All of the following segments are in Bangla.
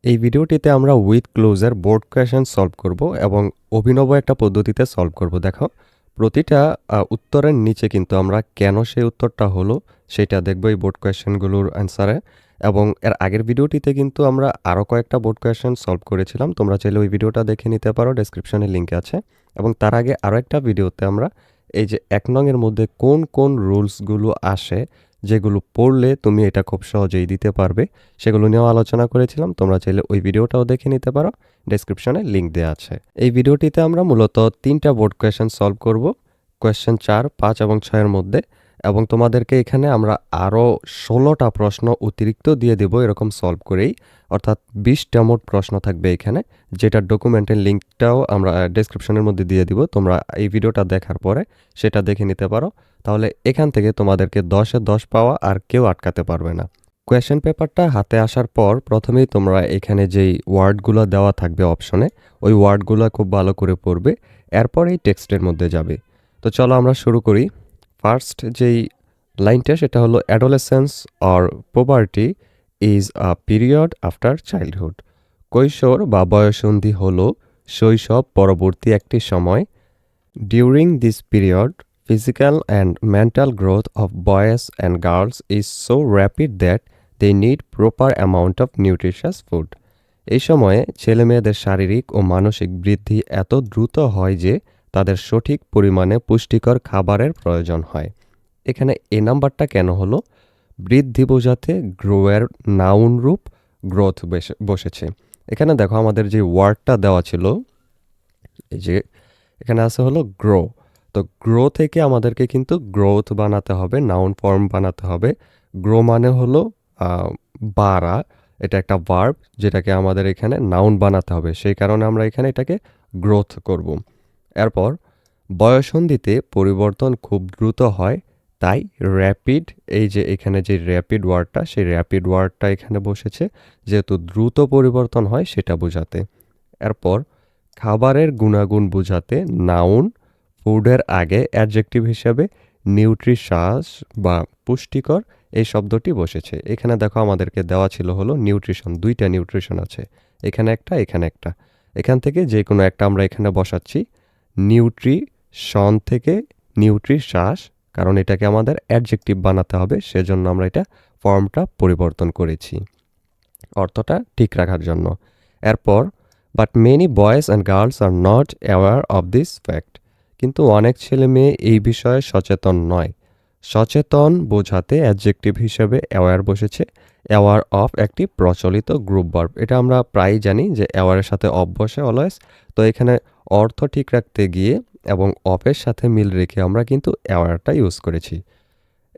এই ভিডিওটিতে আমরা উইথ ক্লোজের বোর্ড কোয়েশ্চেন সলভ করব এবং অভিনব একটা পদ্ধতিতে সলভ করব। দেখো, প্রতিটা উত্তরের নিচে কিন্তু আমরা কেন সেই উত্তরটা হলো সেটা দেখব এই বোর্ড কোয়েশ্চেনগুলোর অ্যান্সারে। এবং এর আগের ভিডিওটিতে কিন্তু আমরা আরও কয়েকটা বোর্ড কোয়েশ্চেন সলভ করেছিলাম। তোমরা চাইলে ওই ভিডিওটা দেখে নিতে পারো, ডেসক্রিপশনে লিঙ্ক আছে। এবং তার আগে আরও একটা ভিডিওতে আমরা এই যে ১ নং এর মধ্যে কোন কোন রুলসগুলো আসে যেগুলো পড়লে তুমি এটা খুব সহজেই দিতে পারবে সেগুলো নিয়েও আলোচনা করেছিলাম। তোমরা চাইলে ওই ভিডিওটাও দেখে নিতে পারো, ডেসক্রিপশনে লিঙ্ক দেওয়া আছে। এই ভিডিওটিতে আমরা মূলত 3টা বোর্ড কোয়েশ্চেন সলভ করব, কোয়েশ্চেন 4, 5 এবং 6 এর মধ্যে। এবং তোমাদেরকে এখানে আমরা আরও 16টা প্রশ্ন অতিরিক্ত দিয়ে দেব এরকম সলভ করেই, অর্থাৎ 20টা মোট প্রশ্ন থাকবে এখানে, যেটার ডকুমেন্টের লিঙ্কটাও আমরা ডেসক্রিপশনের মধ্যে দিয়ে দিব। তোমরা এই ভিডিওটা দেখার পরে সেটা দেখে নিতে পারো। তাহলে এখান থেকে তোমাদেরকে 10-এ 10 পাওয়া আর কেউ আটকাতে পারবে না। কোয়েশ্চেন পেপারটা হাতে আসার পর প্রথমেই তোমরা এখানে যেই ওয়ার্ডগুলো দেওয়া থাকবে অপশনে, ওই ওয়ার্ডগুলো খুব ভালো করে পড়বে, এরপর এই টেক্সটের মধ্যে যাবে। তো চলো আমরা শুরু করি। ফার্স্ট যেই লাইনটা সেটা হলো adolescence or puberty is a period after childhood. কৈশোর বা বয়ঃসন্ধি হলো শৈশব পরবর্তী একটি সময়। During this period physical and mental growth of boys and girls is so rapid that they need proper amount of nutritious food. এই সময়ে ছেলেমেয়েদের শারীরিক ও মানসিক বৃদ্ধি এত দ্রুত হয় যে তাদের সঠিক পরিমাণে পুষ্টিকর খাবারের প্রয়োজন হয়। এখানে এ নাম্বারটা কেন হলো? বৃদ্ধি বোঝাতে গ্রোয়ের নাউন রূপ গ্রোথ বসেছে। এখানে দেখো আমাদের যে ওয়ার্ডটা দেওয়া ছিল, এই যে এখানে আছে হলো গ্রো। তো গ্রো থেকে আমাদেরকে কিন্তু গ্রোথ বানাতে হবে, নাউন ফর্ম বানাতে হবে। গ্রো মানে হলো বাড়া, এটা একটা ভার্ব যেটাকে আমাদের এখানে নাউন বানাতে হবে, সেই কারণে আমরা এখানে এটাকে গ্রোথ করব। এরপর বয়ঃসন্ধিতে পরিবর্তন খুব দ্রুত হয়, তাই র্যাপিড, এই যে এখানে যে র্যাপিড ওয়ার্ডটা, সেই র্যাপিড ওয়ার্ডটা এখানে বসেছে যেহেতু দ্রুত পরিবর্তন হয় সেটা বোঝাতে। এরপর খাবারের গুণাগুণ বোঝাতে নাউন, ফুডের আগে অ্যাডজেক্টিভ হিসাবে নিউট্রিশাস বা পুষ্টিকর এই শব্দটি বসেছে। এখানে দেখো আমাদেরকে দেওয়া ছিল হলো নিউট্রিশন, 2টা নিউট্রিশন আছে, এখানে একটা, এখানে একটা। এখান থেকে যে কোনো একটা আমরা এখানে বসাচ্ছি। নিউট্রিশন থেকে নিউট্রিশাস, কারণ এটাকে আমাদের অ্যাডজেক্টিভ বানাতে হবে, সেজন্য আমরা এটা ফর্মটা পরিবর্তন করেছি অর্থটা ঠিক রাখার জন্য। এরপর but many boys and girls are not aware of this fact. কিন্তু অনেক ছেলে মেয়ে এই বিষয়ে সচেতন নয়। সচেতন বোঝাতে অ্যাডজেক্টিভ হিসেবে অ্যাওয়ার বসেছে। অ্যাওয়ার অফ একটি প্রচলিত গ্রুপ ভার্ব, এটা আমরা প্রায়ই জানি যে অ্যাওয়ারের সাথে অফ বসে অলওয়েজ। তো এখানে অর্থ ঠিক রাখতে গিয়ে এবং অফের সাথে মিল রেখে আমরা কিন্তু অ্যাওয়ারটা ইউজ করেছি।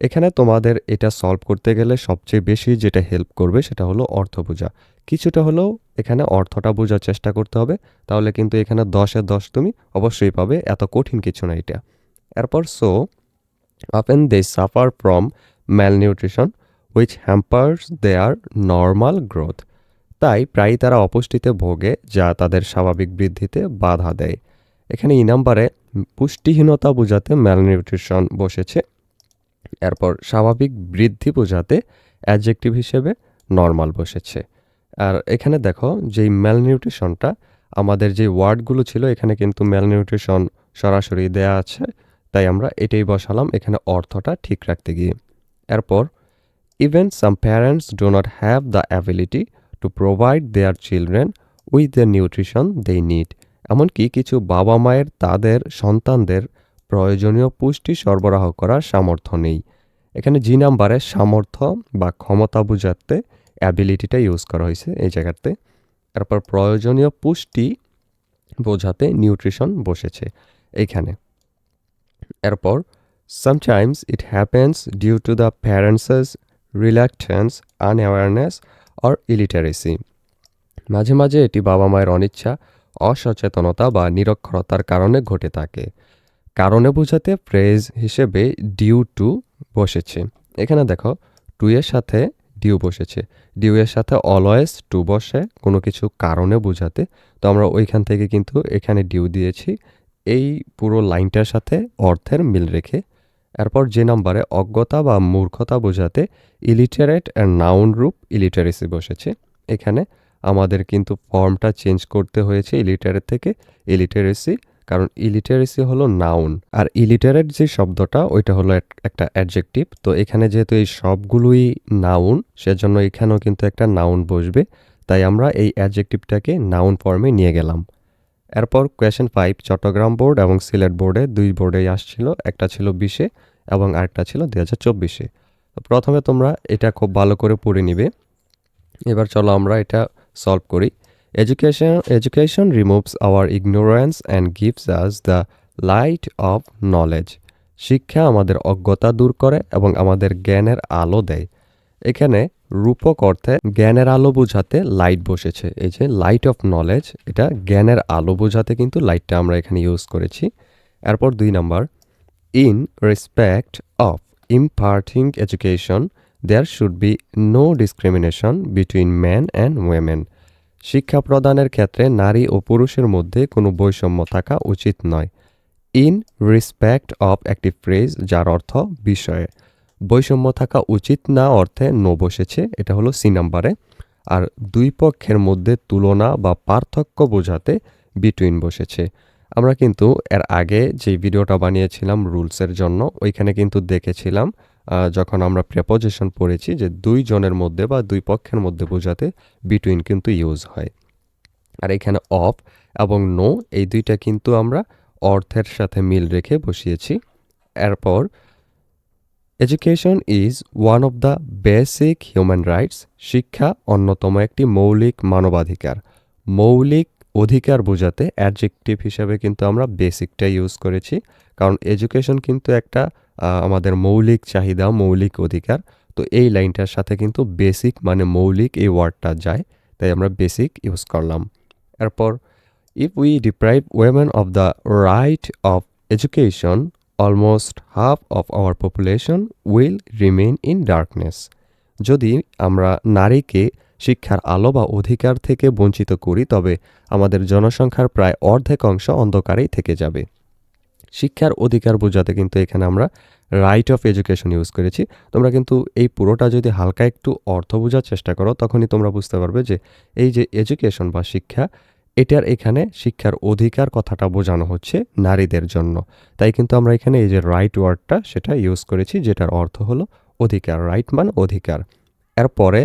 এখানে তোমাদের এটা সলভ করতে গেলে সবচেয়ে বেশি যেটা হেল্প করবে সেটা হলো অর্থ বোঝা। কিছুটা হলেও এখানে অর্থটা বোঝার চেষ্টা করতে হবে, তাহলে কিন্তু এখানে 10-এ 10 তুমি অবশ্যই পাবে, এত কঠিন কিছু না এটা। এরপর so often they suffer from malnutrition which hampers their normal growth. তাই প্রায়ই তারা অপুষ্টিতে ভোগে যা তাদের স্বাভাবিক বৃদ্ধিতে বাধা দেয়। এখানে ই নাম্বারে পুষ্টিহীনতা বোঝাতে ম্যালনিউট্রিশন বসেছে। এরপর স্বাভাবিক বৃদ্ধি বোঝাতে অ্যাডজেক্টিভ হিসেবে নর্মাল বসেছে। আর এখানে দেখো যেই ম্যালনিউট্রিশনটা, আমাদের যে ওয়ার্ডগুলো ছিল এখানে কিন্তু ম্যালনিউট্রিশন সরাসরি দেয়া আছে, তাই আমরা এটাই বসালাম এখানে অর্থটা ঠিক রাখতে গিয়ে। এরপর even some parents do not have the ability to provide their children with the nutrition they need. এমনকি কিছু বাবা মায়ের তাদের সন্তানদের প্রয়োজনীয় পুষ্টি সরবরাহ করার সামর্থ্য নেই। এখানে জি নাম্বারে সামর্থ্য বা ক্ষমতা বোঝাতে অ্যাবিলিটিটা ইউজ করা হয়েছে এই জায়গাতে। তারপর প্রয়োজনীয় পুষ্টি বোঝাতে নিউট্রিশন বসেছে এইখানে। এরপর sometimes it happens due to the parents's reluctance, unawareness or illiteracy. মাঝে মাঝে এটি বাবা মায়ের অনিচ্ছা, অসচেতনতা বা নিরক্ষরতার কারণে ঘটে থাকে। কারণে বোঝাতে ফ্রেজ হিসেবে ডিউ টু বসেছে। এখানে দেখো টু এর সাথে ডিউ বসেছে, ডিউ এর সাথে অলওয়েজ টু বসে কোনো কিছু কারণে বোঝাতে, তো আমরা ওইখান থেকে কিন্তু এখানে ডিউ দিয়েছি এই পুরো লাইনটার সাথে অর্থের মিল রেখে। এরপর যে নাম্বারে অজ্ঞতা বা মূর্খতা বোঝাতে ইলিটারেট এর নাউন রূপ ইলিটারেসি বসেছে। এখানে আমাদের কিন্তু ফর্মটা চেঞ্জ করতে হয়েছে ইলিটারেট থেকে ইলিটারেসি, কারণ ইলিটারেসি হলো নাউন আর ইলিটারেট যে শব্দটা ওইটা হলো একটা অ্যাডজেক্টিভ। তো এখানে যেহেতু এই সবগুলোই নাউন, সেজন্য এখানেও কিন্তু একটা নাউন বসবে, তাই আমরা এই অ্যাডজেক্টিভটাকে নাউন ফর্মে নিয়ে গেলাম। এরপর কোয়েশ্চেন 5 চট্টগ্রাম বোর্ড এবং সিলেট বোর্ডে, দুই বোর্ডেই আসছিল, একটা ছিল 20-এ এবং আরেকটা ছিল 2024-এ। তো প্রথমে তোমরা এটা খুব ভালো করে পড়ে নিবে। এবার চলো আমরা এটা সলভ করি। Education removes hour ignorance and gives us the light off knowledge. শিক্ষা আমাদের অজ্ঞতা দূর করে এবং আমাদের জ্ঞানের আলো দেয়। এখানে রূপক অর্থে জ্ঞানের আলো বোঝাতে লাইট বসেছে, এই যে লাইট অফ নলেজ, এটা জ্ঞানের আলো বোঝাতে কিন্তু লাইটটা আমরা এখানে ইউজ করেছি। এরপর 2 number, in respect of imparting education there should be no discrimination between man and women. শিক্ষা প্রদানের ক্ষেত্রে নারী ও পুরুষের মধ্যে কোনো বৈষম্য থাকা উচিত নয়। ইন রেসপেক্ট অফ একটি ফ্রেজ যার অর্থ বিষয়ে, বৈষম্য থাকা উচিত না অর্থে নো বসেছে, এটা হলো সি নাম্বারে। আর দুই পক্ষের মধ্যে তুলনা বা পার্থক্য বোঝাতে বিটুইন বসেছে। আমরা কিন্তু এর আগে যে ভিডিওটা বানিয়েছিলাম রুলসের জন্য, ওইখানে কিন্তু দেখেছিলাম যখন আমরা প্রেপোজিশন পড়েছি যে দুই জনের মধ্যে বা দুই পক্ষের মধ্যে বোঝাতে বিটুইন কিন্তু ইউজ হয়। আর এখানে অফ এবং নো এই দুইটা কিন্তু আমরা অর্থের সাথে মিল রেখে বসিয়েছি। এরপর education is one of the basic human rights. শিক্ষা অন্যতম একটি মৌলিক মানবাধিকার। মৌলিক অধিকার বোঝাতে অ্যাডজেক্টিভ হিসাবে কিন্তু আমরা বেসিকটা ইউজ করেছি, কারণ এডুকেশন কিন্তু একটা আমাদের মৌলিক চাহিদা, মৌলিক অধিকার। তো এই লাইনটার সাথে কিন্তু বেসিক মানে মৌলিক এই ওয়ার্ডটা যায়, তাই আমরা বেসিক ইউজ করলাম। এরপর if we deprive women of the right of education almost half of our population will remain in darkness. যদি আমরা নারীকে শিক্ষার আলো বা অধিকার থেকে বঞ্চিত করি, তবে আমাদের জনসংখ্যার প্রায় অর্ধেক অংশ অন্ধকারেই থেকে যাবে। শিক্ষার অধিকার বোঝাতে কিন্তু এখানে আমরা রাইট অফ এডুকেশন ইউজ করেছি। তোমরা কিন্তু এই পুরোটা যদি হালকা একটু অর্থ বোঝার চেষ্টা করো, তখনই তোমরা বুঝতে পারবে যে এই যে এডুকেশন বা শিক্ষা, এটার এখানে শিক্ষার অধিকার কথাটা বোঝানো হচ্ছে নারীদের জন্য। তাই কিন্তু আমরা এখানে এই যে রাইট ওয়ার্ডটা সেটা ইউজ করেছি, যেটার অর্থ হলো অধিকার। রাইট মানে অধিকার। এরপরে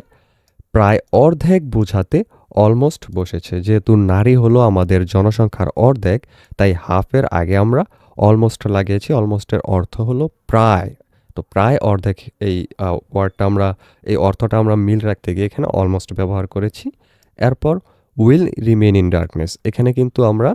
প্রায় অর্ধেক বোঝাতে অলমোস্ট বসেছে, যেহেতু নারী হলো আমাদের জনসংখ্যার অর্ধেক, তাই হাফের আগে আমরা অলমোস্ট লাগিয়েছি। অলমোস্টের অর্থ হলো প্রায়। তো প্রায় অর্ধেক এই ওয়ার্ডটা আমরা, এই অর্থটা আমরা মিল রাখতে গিয়ে এখানে অলমোস্ট ব্যবহার করেছি। এরপর উইল রিমেইন ইন ডার্কনেস, এখানে কিন্তু আমরা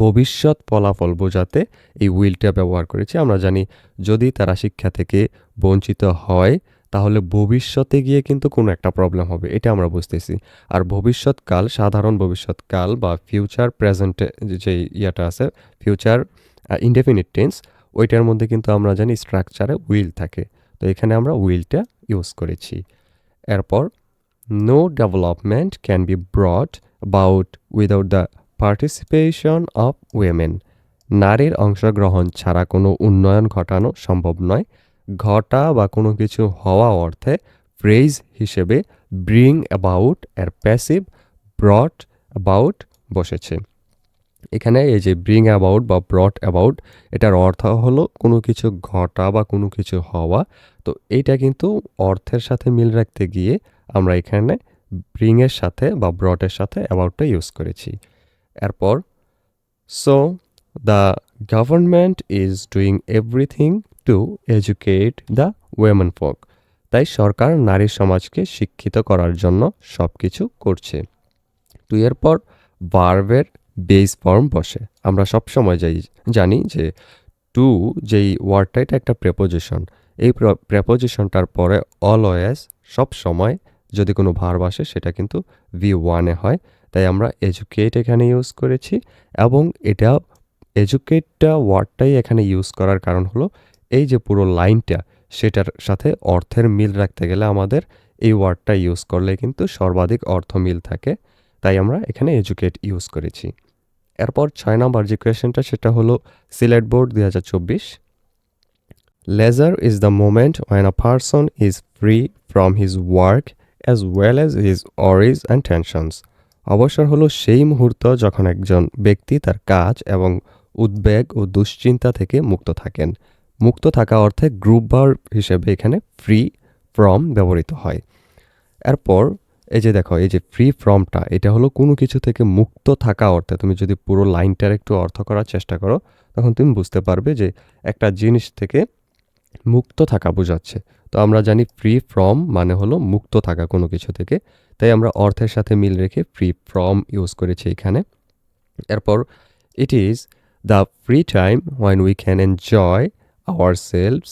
ভবিষ্যৎ ফলাফল বোঝাতে এই উইলটা ব্যবহার করেছি। আমরা জানি যদি তারা শিক্ষা থেকে বঞ্চিত হয়, তাহলে ভবিষ্যতে গিয়ে কিন্তু কোনো একটা প্রবলেম হবে, এটা আমরা বুঝতেছি। আর ভবিষ্যৎকাল, সাধারণ ভবিষ্যৎকাল বা ফিউচার প্রেজেন্টে যে ইয়াটা আছে, ফিউচার ইনডেফিনিট টেন্স, ওইটার মধ্যে কিন্তু আমরা জানি স্ট্রাকচারে উইল থাকে। তো এখানে আমরা উইলটা ইউজ করেছি। এরপর no development can be brought about without the participation of women. নারীর অংশগ্রহণ ছাড়া কোনো উন্নয়ন ঘটানো সম্ভব নয়। ঘটা বা কোনো কিছু হওয়া অর্থে ফ্রেজ হিসেবে ব্রিং অ্যাবাউট এর প্যাসিভ ব্রট অ্যাবাউট বসেছে। এখানে এই যে ব্রিং অ্যাবাউট বা ব্রট অ্যাবাউট, এটার অর্থ হলো কোনো কিছু ঘটা বা কোনো কিছু হওয়া। তো এইটা কিন্তু অর্থের সাথে মিল রাখতে গিয়ে আমরা এখানে ব্রিংয়ের সাথে বা ব্রটের সাথে অ্যাবাউটটা ইউজ করেছি। এরপর so the government is doing everything to educate the women folk. তাই সরকার নারী সমাজকে শিক্ষিত করার জন্য সব কিছু করছে। টু এর পর ভার্বের বেস ফর্ম বসে। আমরা সবসময় জানি যে টু যেই ওয়ার্ডটা, এটা একটা প্রেপোজিশন। এই প্রেপোজিশনটার পরে অলওয়েজ, সব সময় যদি কোনো ভার্ব আসে সেটা কিন্তু V1-এ হয়। তাই আমরা এডুকেট এখানে ইউজ করেছি, এবং এটা এডুকেটটা ওয়ার্ডটাই এখানে ইউজ করার কারণ হলো এই যে পুরো লাইনটা, সেটার সাথে অর্থের মিল রাখতে গেলে আমাদের এই ওয়ার্ডটা ইউজ করলে কিন্তু সর্বাধিক অর্থ মিল থাকে, তাই আমরা এখানে এডুকেট ইউজ করেছি। এরপর 6 নম্বর যে কোয়েশ্চেনটা, সেটা হলো Sylhet board 2024। Leisure is the moment when a person is free from his work as well as his worries and tensions. অবসর হলো সেই মুহূর্ত যখন একজন ব্যক্তি তার কাজ এবং উদ্বেগ ও দুশ্চিন্তা থেকে মুক্ত থাকেন। মুক্ত থাকা অর্থে গ্রুপ ভার্ব হিসেবে এখানে ফ্রি ফ্রম ব্যবহৃত হয়। এরপর এই যে দেখো, এই যে ফ্রি ফ্রমটা, এটা হলো কোনো কিছু থেকে মুক্ত থাকা অর্থে। তুমি যদি পুরো লাইনটার একটু অর্থ করার চেষ্টা করো, তখন তুমি বুঝতে পারবে যে একটা জিনিস থেকে মুক্ত থাকা বোঝাচ্ছে। তো আমরা জানি ফ্রি ফ্রম মানে হলো মুক্ত থাকা কোনো কিছু থেকে, তাই আমরা অর্থের সাথে মিল রেখে ফ্রি ফ্রম ইউজ করেছি এখানে। এরপর it is the free time when we can enjoy our selves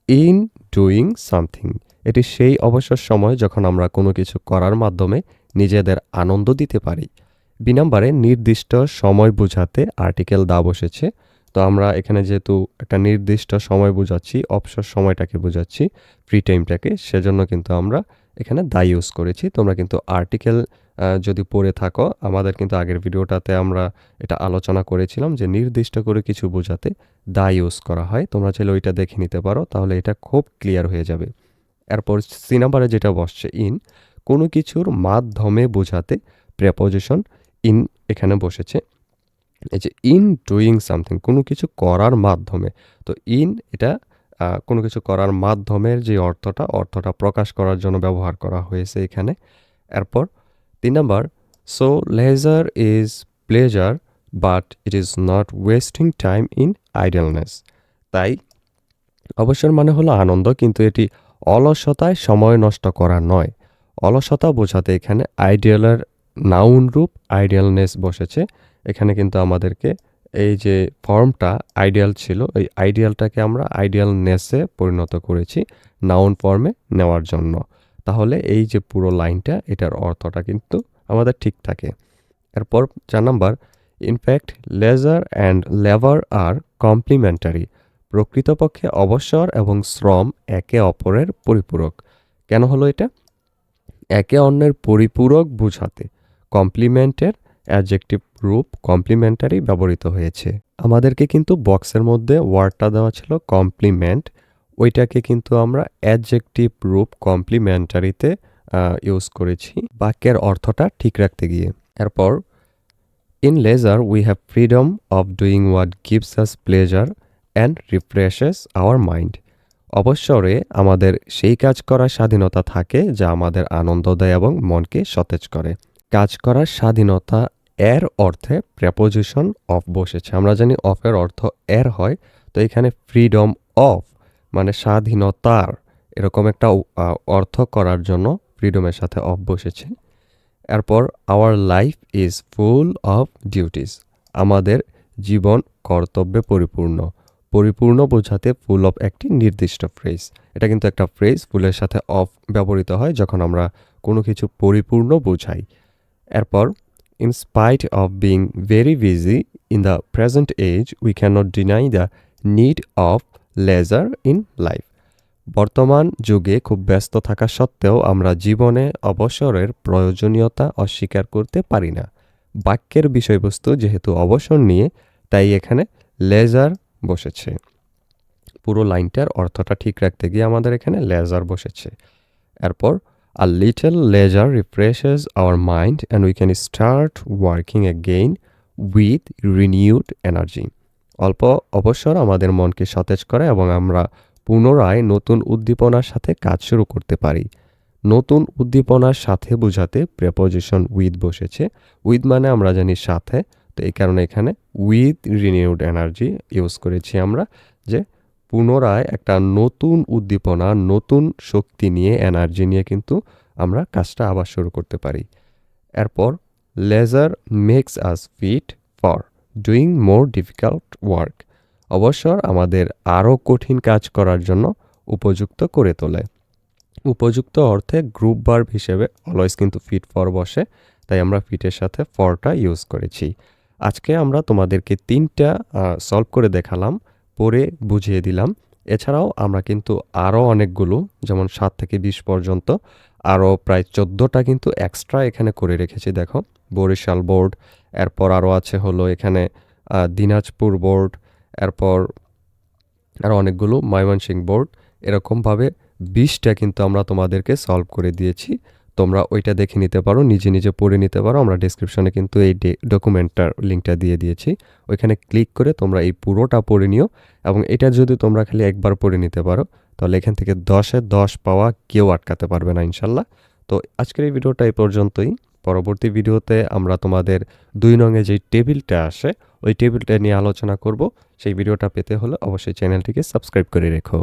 in doing something. এটি সেই অবসর সময় যখন আমরা কোনো কিছু করার মাধ্যমে নিজেদের আনন্দ দিতে পারি। বি নাম্বারে নির্দিষ্ট সময় বোঝাতে আর্টিকেল দা বসেছে। তো আমরা এখানে যেহেতু একটা নির্দিষ্ট সময় বোঝাচ্ছি, অবসর সময়টাকে বোঝাচ্ছি, ফ্রি টাইমটাকে, সেজন্য কিন্তু আমরা এখানে দা ইউজ করেছি। তোমরা কিন্তু আর্টিকেল যদি পড়ে থাকো, আমাদের কিন্তু আগের ভিডিওটাতে আমরা এটা আলোচনা করেছিলাম যে নির্দিষ্ট করে কিছু বোঝাতে দা ইউজ করা হয়। তোমরা চাইলে ওইটা দেখে নিতে পারো, তাহলে এটা খুব ক্লিয়ার হয়ে যাবে। এরপর সি নাম্বারে যেটা বসছে ইন, কোনো কিছুর মাধ্যমে বোঝাতে প্রেপোজিশন ইন এখানে বসেছে। এই যে ইন ডুইং সামথিং, কোনো কিছু করার মাধ্যমে। তো ইন এটা কোনো কিছু করার মাধ্যমের যে অর্থটা প্রকাশ করার জন্য ব্যবহার করা হয়েছে এখানে। এরপর 3 number, so leisure is pleasure but it is not wasting time in idleness. তাই অবসর মানে হলো আনন্দ, কিন্তু এটি অলসতায় সময় নষ্ট করা নয়। অলসতা বোঝাতে এখানে আইডিয়ালের নাউন রূপ আইডিয়ালনেস বসেছে। এখানে কিন্তু আমাদেরকে এই যে ফর্মটা আইডিয়াল ছিল, এই আইডিয়ালটাকে আমরা আইডিয়ালনেসে পরিণত করেছি নাউন ফর্মে নেওয়ার জন্য। তাহলে এই যে পুরো লাইনটা, এটার অর্থটা কিন্তু আমাদের ঠিক থাকে। এরপর 4 number, in fact leisure and labour are complementary. প্রকৃতপক্ষে অবসর এবং শ্রম একে অপরের পরিপূরক। কেন হলো এটা? একে অন্যের পরিপূরক বোঝাতে কমপ্লিমেন্টের অ্যাডজেক্টিভ রূপ কমপ্লিমেন্টারি ব্যবহৃত হয়েছে। আমাদেরকে কিন্তু বক্সের মধ্যে ওয়ার্ডটা দেওয়া ছিল কমপ্লিমেন্ট, ওইটাকে কিন্তু আমরা অ্যাডজেক্টিভ রূপ কমপ্লিমেন্টারিতে ইউজ করেছি বাক্যের অর্থটা ঠিক রাখতে গিয়ে। এরপর in leisure we have freedom of doing what gives us pleasure and refreshes our mind. অবসরে আমাদের সেই কাজ করার স্বাধীনতা থাকে যা আমাদের আনন্দ দেয় এবং মনকে সতেজ করে। কাজ করার স্বাধীনতা এর অর্থে প্রেপোজিশন অফ বসেছে। আমরা জানি অফের অর্থ এর হয়, তো এখানে ফ্রিডম অফ মানে স্বাধীনতার, এরকম একটা অর্থ করার জন্য ফ্রিডমের সাথে অফ বসেছে। এরপর our life is full of duties. আমাদের জীবন কর্তব্যে পরিপূর্ণ। পরিপূর্ণ বোঝাতে ফুল অফ একটি নির্দিষ্ট ফ্রেজ। এটা কিন্তু একটা ফ্রেজ, ফুলের সাথে অফ ব্যবহৃত হয় যখন আমরা কোনো কিছু পরিপূর্ণ বোঝাই। এরপর in spite of being very busy in the present age we can not deny the need of leisure in life. বর্তমান যুগে খুব ব্যস্ত থাকা সত্ত্বেও আমরা জীবনে অবসরের প্রয়োজনীয়তা অস্বীকার করতে পারি না। বাক্যের বিষয়বস্তু যেহেতু অবসর নিয়ে, তাই এখানে লেজার বসেছে। পুরো লাইনটার অর্থটা ঠিক রাখতে গিয়ে আমাদের এখানে লেজার বসেছে। এরপর a little leisure refreshes our mind and we can start working again with renewed energy. অল্প অবসর আমাদের মনকে সতেজ করে এবং আমরা পুনরায় নতুন উদ্দীপনার সাথে কাজ শুরু করতে পারি। নতুন উদ্দীপনার সাথে বোঝাতে প্রেপোজিশন উইথ বসেছে। উইথ মানে আমরা জানি সাথে, তো এই কারণে এখানে উইথ রিনিউড এনার্জি ইউজ করেছি আমরা, যে পুনরায় একটা নতুন উদ্দীপনা, নতুন শক্তি নিয়ে, এনার্জি নিয়ে কিন্তু আমরা কাজটা আবার শুরু করতে পারি। এরপর leisure makes us fit for doing more difficult work. অবসর আমাদের আরও কঠিন কাজ করার জন্য উপযুক্ত করে তোলে। উপযুক্ত অর্থে গ্রুপ ভার্ব হিসেবে অলওয়েজ কিন্তু ফিট ফর বসে, তাই আমরা ফিটের সাথে ফরটা ইউজ করেছি। আজকে আমরা তোমাদেরকে 3টা সলভ করে দেখালাম, পরে বুঝিয়ে দিলাম। এছাড়াও আমরা কিন্তু আরও অনেকগুলো, যেমন 7 থেকে 20 পর্যন্ত আরও প্রায় 14টা কিন্তু এক্সট্রা এখানে করে রেখেছি। দেখো, বরিশাল বোর্ড, এরপর আরও আছে হলো এখানে দিনাজপুর বোর্ড, এরপর আরও অনেকগুলো ময়মনসিংহ বোর্ড, এরকমভাবে 20টা কিন্তু আমরা তোমাদেরকে সলভ করে দিয়েছি। তোমরা ওইটা দেখে নিতে পারো, নিজে, নিজে পড়ে নিতে পারো। আমরা ডেসক্রিপশনে কিন্তু এই ডকুমেন্টটার লিঙ্কটা দিয়ে দিয়েছি। ওইখানে ক্লিক করে তোমরা এই পুরোটা পড়ে নিও এবং এটা যদি তোমরা খালি একবার পড়ে নিতে পারো, তাহলে এখান থেকে 10 এ 10 পাওয়া কেউ আটকাতে পারবে না ইনশাআল্লাহ। তো আজকের এই ভিডিওটা এই পর্যন্তই। পরবর্তী ভিডিওতে আমরা তোমাদের 2 নং এ যেই টেবিলটা আসে, ওই টেবিলটা নিয়ে আলোচনা করব। সেই ভিডিওটা পেতে হলে অবশ্যই চ্যানেলটিকে সাবস্ক্রাইব করে রেখো।